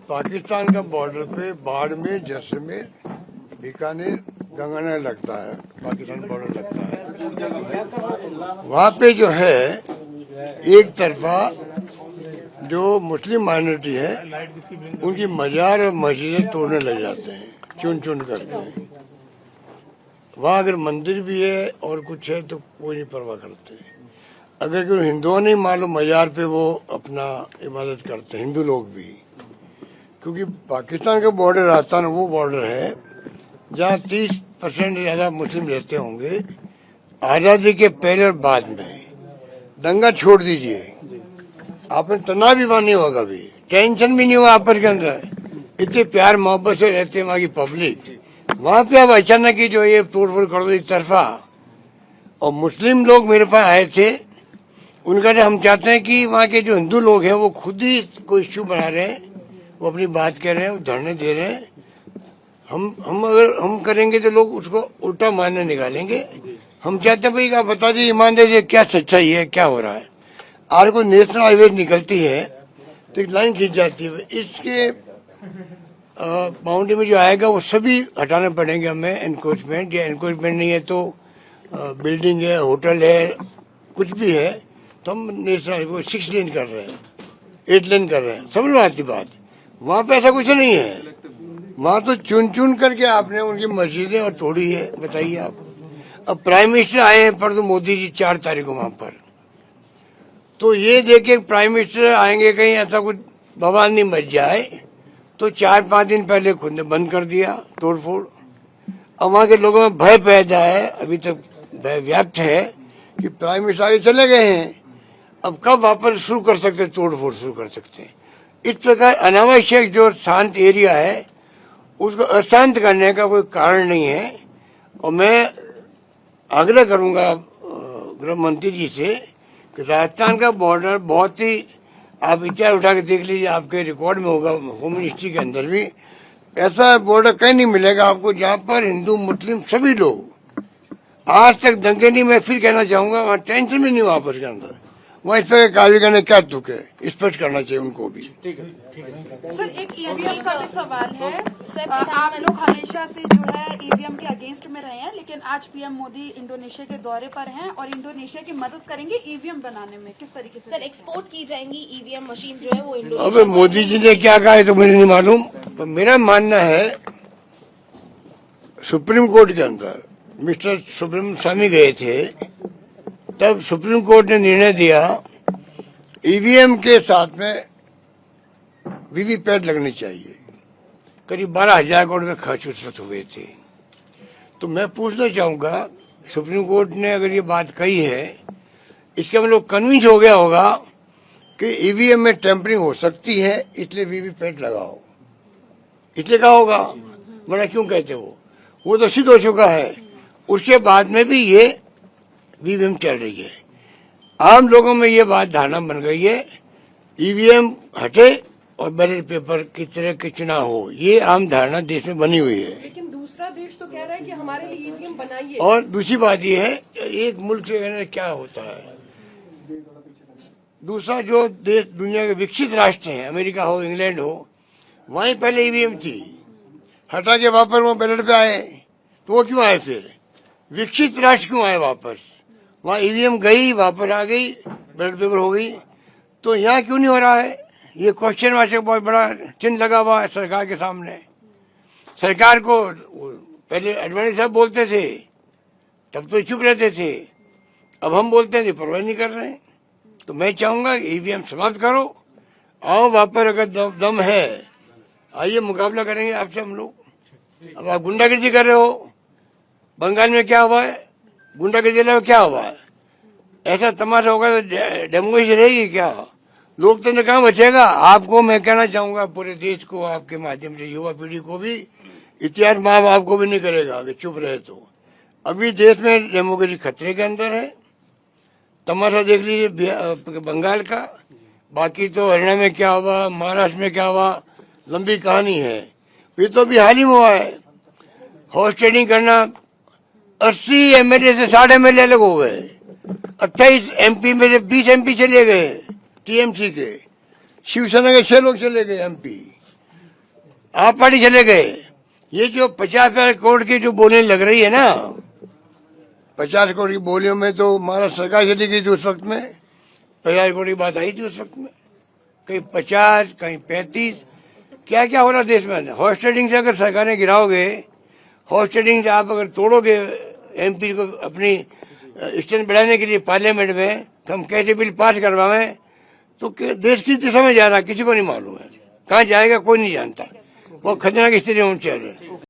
पाकिस्तान का बॉर्डर पे बाड़मेर, जैसलमेर, बीकानेर, गंगानगर लगता है, पाकिस्तान बॉर्डर लगता है। वहाँ पे जो है एक तरफा जो मुस्लिम माइनॉरिटी है उनकी मजार और मस्जिदें तोड़ने लग जाते हैं, चुन चुन करके। वहाँ अगर मंदिर भी है और कुछ है तो कोई नहीं परवाह करते। अगर कोई हिंदुओं नहीं मालूम मजार पे वो अपना इबादत करते हैं, हिंदू लोग भी, क्योंकि पाकिस्तान का बॉर्डर आता ना, वो बॉर्डर है जहाँ 30% ज्यादा मुस्लिम रहते होंगे। आजादी के पहले और बाद में दंगा छोड़ दीजिए, आपने तनाव भी नहीं होगा, कभी टेंशन भी नहीं हुआ आपस के अंदर, इतने प्यार मोहब्बत से रहते हैं वहाँ की पब्लिक। वहाँ पे अब अचानक ही जो ये तोड़फोड़ कर दो एक तरफा। और मुस्लिम लोग मेरे पास आए थे, उनका जो हम चाहते हैं कि वहाँ के जो हिंदू लोग हैं वो खुद ही कोई इश्यू बना रहे हैं, वो अपनी बात कह रहे हैं, वो धरने दे रहे हैं। अगर हम करेंगे तो लोग उसको उल्टा मानने निकालेंगे। हम चाहते हैं भाई आप बता दीजिए ईमानदारी से क्या सच्चाई है, क्या हो रहा है। आज कोई नेशनल हाईवे निकलती है तो एक लाइन खींच जाती है, इसके बाउंड्री में जो आएगा वो सभी हटाने पड़ेंगे हमें, एनक्रोचमेंट, या एनक्रोचमेंट नहीं है तो बिल्डिंग है, होटल है, कुछ भी है, तो हम नेशनल हाईवे 6 लेन कर रहे हैं, 8 लेन कर रहे हैं। समझ में आती बात। वहाँ पे ऐसा कुछ नहीं है, वहाँ तो चुन चुन करके आपने उनकी मस्जिदें और तोड़ी है। बताइए आप। अब प्राइम मिनिस्टर आए हैं परसों, मोदी जी 4 तारीख को वहाँ पर, तो ये देखे प्राइम मिनिस्टर आएंगे, कहीं ऐसा कुछ बवाल नहीं मच जाए, तो 4-5 दिन पहले खुद ने बंद कर दिया तोड़फोड़। अब वहाँ के लोगों में भय पैदा है, अभी तक भय व्याप्त है कि प्राइम मिनिस्टर आगे चले गए हैं, अब कब वापस शुरू कर सकते हैं, तोड़फोड़ शुरू कर सकते हैं। इस प्रकार अनावश्यक जो शांत एरिया है उसको अशांत करने का कोई कारण नहीं है। और मैं आग्रह करूंगा गृह मंत्री जी से कि राजस्थान का बॉर्डर बहुत ही, आप इतिहास उठा के देख लीजिए, आपके रिकॉर्ड में होगा, होम मिनिस्ट्री के अंदर भी ऐसा बॉर्डर कहीं नहीं मिलेगा आपको जहां पर हिंदू मुस्लिम सभी लोग, आज तक दंगे नहीं। मैं फिर कहना चाहूंगा वहाँ टेंशन भी नहीं हुआ आपस के अंदर, वहाँ इस तरह कार्य करने क्या दुख है, स्पष्ट करना चाहिए उनको भी। सर एक ईवीएम का भी सवाल है। आप लोग हमेशा से जो है ईवीएम के अगेंस्ट में रहे हैं, लेकिन आज पीएम मोदी इंडोनेशिया के दौरे पर हैं और इंडोनेशिया की मदद करेंगे ईवीएम बनाने में, किस तरीके से? सर एक्सपोर्ट की जाएंगी ईवीएम मशीन जो है वो इंडोनेशिया। अबे मोदी जी ने क्या कहा है तो मुझे नहीं मालूम, तो मेरा मानना है सुप्रीम कोर्ट के अंदर मिस्टर सुब्रमण्यम स्वामी गए थे, तब सुप्रीम कोर्ट ने निर्णय दिया ईवीएम के साथ में वीवीपैट लगनी चाहिए। करीब 12,000 करोड़ रुपए खर्च उस वक्त हुए थे। तो मैं पूछना चाहूंगा, सुप्रीम कोर्ट ने अगर ये बात कही है, इसके हम लोग कन्विंस हो गया होगा कि ईवीएम में टेम्परिंग हो सकती है, इसलिए वीवीपैट लगाओ, इसलिए कहा होगा, बड़ा क्यों कहते हो, वो तो सिद्ध हो चुका है। उसके बाद में भी ये ईवीएम चल रही है। आम लोगों में ये बात धारणा बन गई है ईवीएम हटे और बैलेट पेपर की तरह के चुनाव हो, ये आम धारणा देश में बनी हुई है। लेकिन दूसरा देश तो कह रहा है कि हमारे लिए ईवीएम बनाइए। और दूसरी बात ये है, एक मुल्क से कहने क्या होता है, दूसरा जो देश दुनिया के विकसित राष्ट्र हैं, अमेरिका हो, इंग्लैंड हो, वहीं पहले ईवीएम थी, हटा के वापस वो बैलेट पे आए, तो वो क्यों आए फिर? विकसित राष्ट्र क्यों आए वापस? वहाँ ईवीएम गई, वापस आ गई, बैलेट पेपर हो गई, तो यहाँ क्यों नहीं हो रहा है? ये क्वेश्चन मार्क बहुत बड़ा चिन्ह लगा हुआ है सरकार के सामने। सरकार को पहले अडवाणी साहब बोलते थे तब तो चुप रहते थे, अब हम बोलते हैं परवाह नहीं कर रहे हैं। तो मैं चाहूंगा ईवीएम समाप्त करो, आओ वापस, अगर दम है आइए मुकाबला करेंगे आपसे हम लोग। अब आप गुंडागिर्दी कर रहे हो, बंगाल में क्या हुआ है, गुंडागिर्दी में क्या हुआ है, ऐसा तमाशा होगा तो डेमोक्रेसी रहेगी क्या? लोकतंत्र कहाँ बचेगा? आपको मैं कहना चाहूंगा, पूरे देश को आपके माध्यम से, युवा पीढ़ी को भी, इतिहास माफ आपको भी नहीं करेगा अगर चुप रहे तो। अभी देश में डेमोक्रेसी खतरे के अंदर है, तमाशा देख लीजिए बंगाल का, बाकी तो हरियाणा में क्या हुआ, महाराष्ट्र में क्या हुआ, लंबी कहानी है। ये तो अभी हाल ही में हुआ है, हॉर्स ट्रेडिंग करना, 80 एमएलए से 60 एमएलए अलग हो गए, 28 एमपी में से 20 एमपी चले गए टीएमसी के, शिवसेना के 6 लोग चले गए एमपी। आप पार्टी चले गए। ये जो 50 करोड़ की जो बोली लग रही है ना, 50 करोड़ की बोलियों में तो महाराष्ट्र सरकार चली गई थी उस वक्त में, 50 करोड़ की बात आई थी उस वक्त में, कहीं 50 कहीं 35, क्या क्या हो रहा देश में। हॉर्स ट्रेडिंग से अगर सरकार ने गिराओगे, हॉर्स ट्रेडिंग से आप अगर तोड़ोगे एमपी को अपनी स्टैंड बढ़ाने के लिए पार्लियामेंट में, हम कैसे बिल पास करवाएं, तो देश किस दिशा में जा रहा किसी को नहीं मालूम है, कहाँ जाएगा कोई नहीं जानता। वो खतरनाक स्थिति में चल रहे हैं।